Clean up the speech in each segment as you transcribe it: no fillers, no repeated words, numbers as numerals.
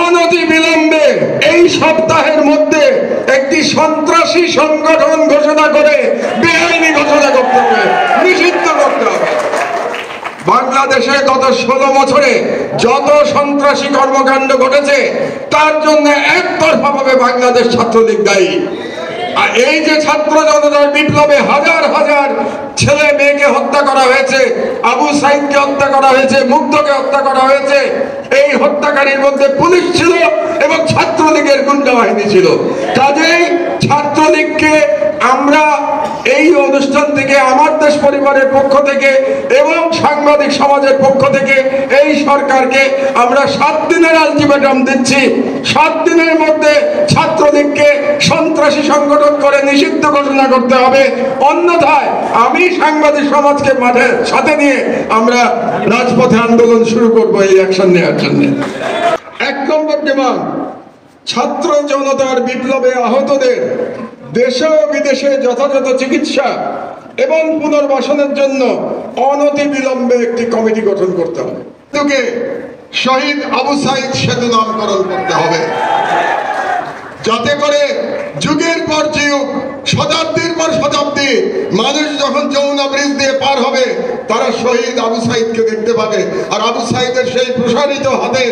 অনতিবিলম্বে এই সপ্তাহের মধ্যে একটি সন্ত্রাসী সংগঠন ঘোষণা করে বেআইনি ঘোষণা করতে হবে, নিষিদ্ধ করতে হবে। বাংলাদেশে গত 16 বছরে যত সন্ত্রাসী কর্মকাণ্ড ঘটেছে তার জন্য একতরফাভাবে বাংলাদেশ ছাত্রলীগ দায়ী। আর এই যে ছাত্র জনতার বিপ্লবে হাজার হাজার ছেলে মেয়েকে হত্যা করা হয়েছে, আবু সাইদকে হত্যা করা হয়েছে, মুগ্ধকে হত্যা করা হয়েছে, এই হত্যাকারীর মধ্যে পুলিশ ছিল এবং ছাত্রলীগের গুন্ডা বাহিনী ছিল। কাজেই ছাত্রলীগকে আমরা এই অনুষ্ঠান থেকে, আমার দেশ পরিবারের পক্ষ থেকে এবং সাংবাদিক সমাজের পক্ষ থেকে এই সরকারকে আমরা 7 দিনের আলটিমেটাম দিচ্ছি। 7 দিনের মধ্যে ছাত্রলীগকে সন্ত্রাসী সংগঠন করে নিষিদ্ধ ঘোষণা করতে হবে, অন্যথায় আমি সাংবাদিক সমাজকে মাঠের সাথে নিয়ে আমরা রাজপথে আন্দোলন শুরু করব এই অ্যাকশন নেওয়ার জন্য। 1 নম্বর ডিমান্ড, ছাত্র জনতার বিপ্লবে আহতদের দেশে ও বিদেশে যথাযথ চিকিৎসা এবং পুনর্বাসনের জন্য অনতিবিলম্বে একটি কমিটি গঠন করতে হবে। তোকে শহীদ আবু সাইদ সেতু নামকরণ করতে হবে, যাতে করে যুগের পর যুগ, শতাব্দীর পর শতাব্দী মানুষ যখন যমুনা ব্রিজ দিয়ে পার হবে তারা শহীদ আবু সাইদকে দেখতে পাবে। আর আবু সাইদের সেই প্রসারিত হাতে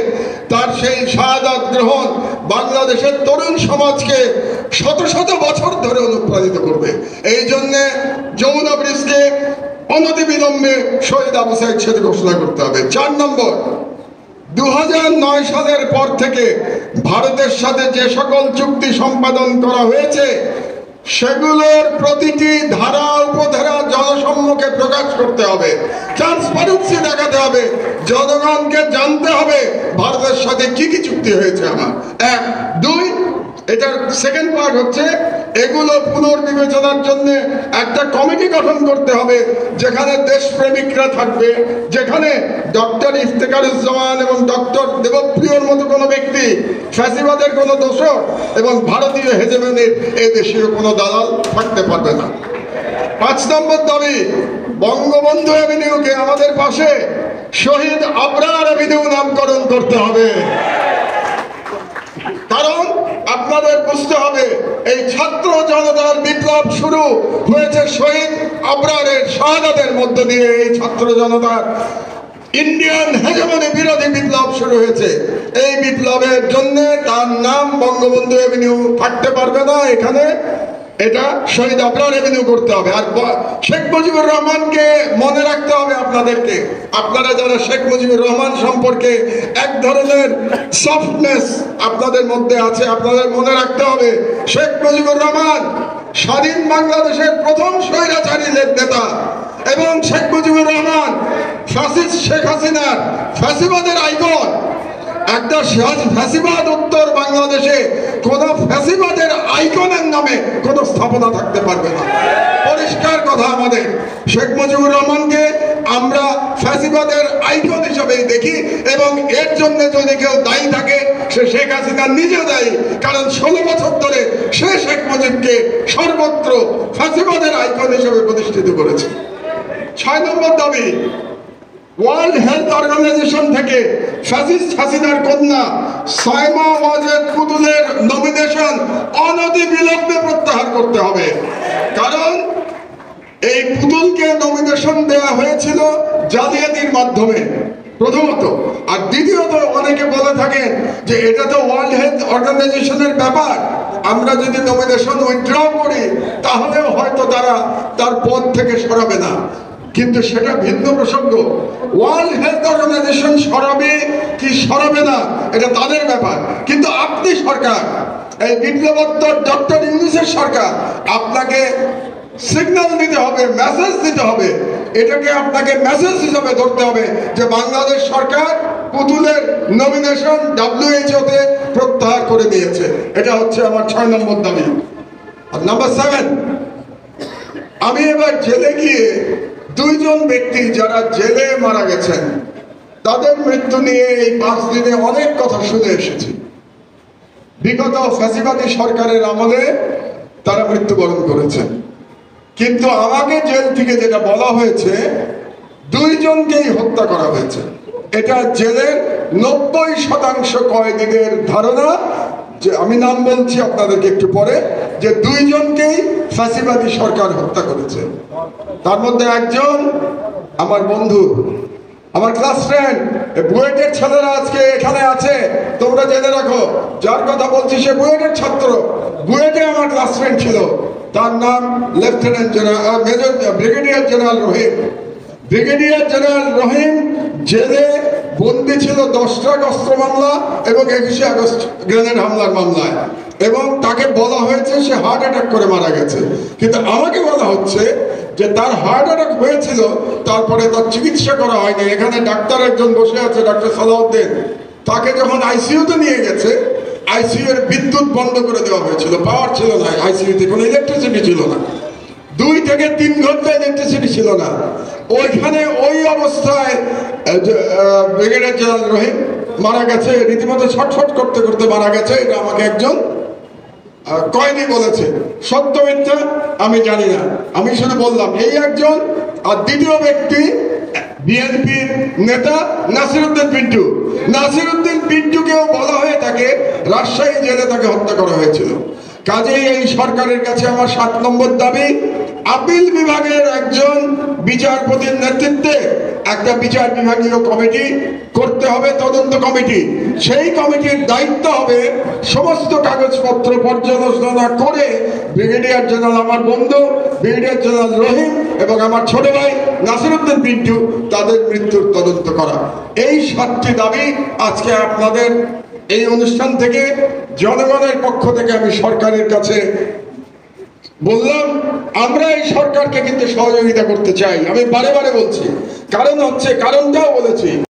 তার সেই শাহাদাত গ্রহণ বাংলাদেশের তরুণ সমাজকে শত শত বছর ধরে অনুপ্রাণিত করবে। এই জন্যে যমুনা ব্রিজকে অনতিবিলম্বে শহীদ আবু সাইদ সেতু ঘোষণা করতে হবে। 4 নম্বর, 2009 সালের পর থেকে ভারতের সাথে যে সকল চুক্তি সম্পাদন করা হয়েছে সেগুলোর প্রতিটি ধারা উপধারা জনসম্মুখে প্রকাশ করতে হবে, ট্রান্সপারেন্সি দেখাতে হবে, জনগণকে জানতে হবে ভারতের সাথে কি কি চুক্তি হয়েছে আমার। 1, 2, এটার সেকেন্ড পার্ট হচ্ছে এগুলো পুনর্বিবেচনার জন্য একটা কমিটি গঠন করতে হবে, যেখানে দেশপ্রেমিকরা থাকবে, যেখানে ডক্টর ইফতেখারুজ্জামান এবং ডক্টর দেবপ্রিয়র মতো কোনো ব্যক্তি, ফ্যাসিবাদের কোনো দোষক এবং ভারতীয় হেজেমনির এই দেশীয় কোনো দালাল থাকতে পারবে না। 5 নম্বর দাবি, বঙ্গবন্ধু অ্যাভিনিউকে আমাদের পাশে শহীদ আবরার অ্যাভিনিউ নামকরণ করতে হবে। কারণ আপনাদের বুঝতে হবে এই ছাত্র জনতার বিপ্লব শুরু হয়েছে শহীদ আবরারের শাহাদাতের মধ্য দিয়ে। এই ছাত্র জনতার ইন্ডিয়ান হেজেমনি বিরোধী বিপ্লব শুরু হয়েছে। এই বিপ্লবের জন্য তার নাম বঙ্গবন্ধু অ্যাভিনিউ থাকতে পারবে না, এখানে এটা শহীদ আবরার অ্যাভিনিউ করতে হবে। আর শেখ মুজিবুর রহমানকে মনে রাখতে হবে আপনাদেরকে, আপনারা যারা শেখ মুজিবুর রহমান সম্পর্কে এক ধরনের সফটনেস আপনাদের মধ্যে আছে, আপনাদের মনে রাখতে হবে শেখ মুজিবুর রহমান স্বাধীন বাংলাদেশের প্রথম স্বৈরাচারী নেতা এবং শেখ মুজিবুর রহমান ফ্যাসিস্ট শেখ হাসিনার ফ্যাসিবাদের আইকন। একটা ফ্যাসিবাদ উত্তর বাংলাদেশে কোন ফ্যাসিবাদের আইকনের নামে কোন স্থাপনা থাকতে পারবে না। পরিষ্কার কথা আমাদের, শেখ মুজিবুর রহমানকে আমরা ফ্যাসিবাদের আইকন হিসেবেই দেখি এবং এর জন্য যদি কেউ দায়ী থাকে সে শেখ হাসিনা নিজে দায়ী, কারণ 16 বছর ধরে সে শেখ মুজিবকে সর্বত্র ফ্যাসিবাদের আইকন হিসেবে প্রতিষ্ঠিত করেছে। 6 নম্বর দাবি, ওয়ার্ল্ড হেলথ অর্গানাইজেশন থেকে ফ্যাসিস্ট হাসিনার কন্যা সাইমা ওয়াজেদ পুতুলের নমিনেশন অনতিবিলম্বে প্রত্যাহার করতে হবে। কারণ এই পুতুলকে নমিনেশন দেওয়া হয়েছিল জালিয়াতির মাধ্যমে প্রথমত, আর দ্বিতীয়ত অনেকে বলে থাকেন যে এটা তো ওয়ার্ল্ড হেলথ অর্গানাইজেশনের ব্যাপার, আমরা যদি নমিনেশন উইথড্র করি তাহলেও হয়তো তারা তার পদ থেকে সরাবে না। কিন্তু সেটা ভিন্ন প্রসঙ্গ। ওয়ার্ল্ড হেলথ অর্গানাইজেশন সরাবে কি সরাবে না এটা তাদের ব্যাপার, কিন্তু আপনি সরকার, এই বিপ্লবোত্তর ডক্টর ইউনূসের সরকার, আপনাকে সিগন্যাল দিতে হবে, মেসেজ দিতে হবে। এটাকে আপনাকে মেসেজ হিসেবে ধরতে হবে যে বাংলাদেশ সরকার পুতুলের নমিনেশন WHO তে প্রত্যাহার করে দিয়েছে। এটা হচ্ছে আমার 6 নম্বর দাবি। আর নাম্বার 7, আমি এবার জেলে গিয়ে 2 জন ব্যক্তি যারা জেলে মারা গেছেন তাদের মৃত্যু নিয়ে এই 5 দিনে অনেক কথা শুনে এসেছি। বিগত ফ্যাসিবাদী সরকারের আমলে তারা মৃত্যুবরণ করেছেন, কিন্তু আমাকে জেল থেকে যেটা বলা হয়েছে 2 জনকেই হত্যা করা হয়েছে। এটা জেলের 90% কয়েদিদের ধারণা, যে আমি নাম বলছি আপনাদেরকে একটু পরে, যে 2 জনকেই ফ্যাসিবাদী সরকার হত্যা করেছে। তার মধ্যে একজন আমার বন্ধু, আমার ক্লাস ফ্রেন্ড। বুয়েটের ছেলেরা আজকে এখানে আছে, তোমরা জেনে রাখো, যার কথা বলছি সে বুয়েটের ছাত্র, বুয়েটে আমার ক্লাস ফ্রেন্ড ছিল। তার নাম lieutenant general major brigadier general Rahim. Brigadier general Rahim জেলে বন্দী ছিল 10টা অস্ত্র মামলা এবং 21শে আগস্ট গ্রেনেড হামলার মামলায়, এবং তাকে বলা হয়েছে সে হার্ট অ্যাটাক করে মারা গেছে। কিন্তু আমাকে বলা হচ্ছে যে তার হার্ট অ্যাটাক হয়েছিল, তারপরে তার চিকিৎসা করা হয়নি। এখানে ডাক্তার একজন বসে আছে, ডাক্তার সালাউদ্দিন। তাকে যখন আইসিইউতে নিয়ে গেছে, আইসিইউ এর বিদ্যুৎ বন্ধ করে দেওয়া হয়েছিল, পাওয়ার ছিল না আইসিইউতে, কোনো ইলেকট্রিসিটি ছিল না, 2 থেকে 3 ঘন্টা ইলেকট্রিসিটি ছিল না। ওইখানে ওই অবস্থায় ব্রিগেডিয়ার জেনারেল রহিম মারা গেছে, রীতিমতো ছটফট করতে করতে মারা গেছে। এটা আমাকে একজন কয়েদি বলেছে, সত্য মিথ্যা আমি জানি না, আমি শুধু বললাম এই একজন। আর দ্বিতীয় ব্যক্তি বিএনপির নেতা নাসিরউদ্দিন পিন্টু। নাসিরউদ্দিন পিন্টুকেও বলা হয়ে থাকে রাজশাহী জেলে তাকে হত্যা করা হয়েছিল। কাজেই এই সরকারের কাছে আমার 7 নম্বর দাবি, আপিল বিভাগের একজন বিচারপতির নেতৃত্বে একটা বিচার বিভাগীয় কমিটি করতে হবে, তদন্ত কমিটি। সেই কমিটির দায়িত্ব হবে সমস্ত কাগজপত্র পর্যালোচনা করে ব্রিগেডিয়ার জেনারেল আমার বন্ধু ব্রিগেডিয়ার জেনারেল রহিম এবং আমার ছোট ভাই নাসিরউদ্দিন পিন্টু তাদের মৃত্যুর তদন্ত করা। এই 7টি দাবি আজকে আপনাদের এই অনুষ্ঠান থেকে জনগণের পক্ষ থেকে আমি সরকারের কাছে বললাম। আমরা এই সরকারকে কিন্তু সহযোগিতা করতে চাই, আমি বারে বারে বলছি, কারণটাও বলেছি।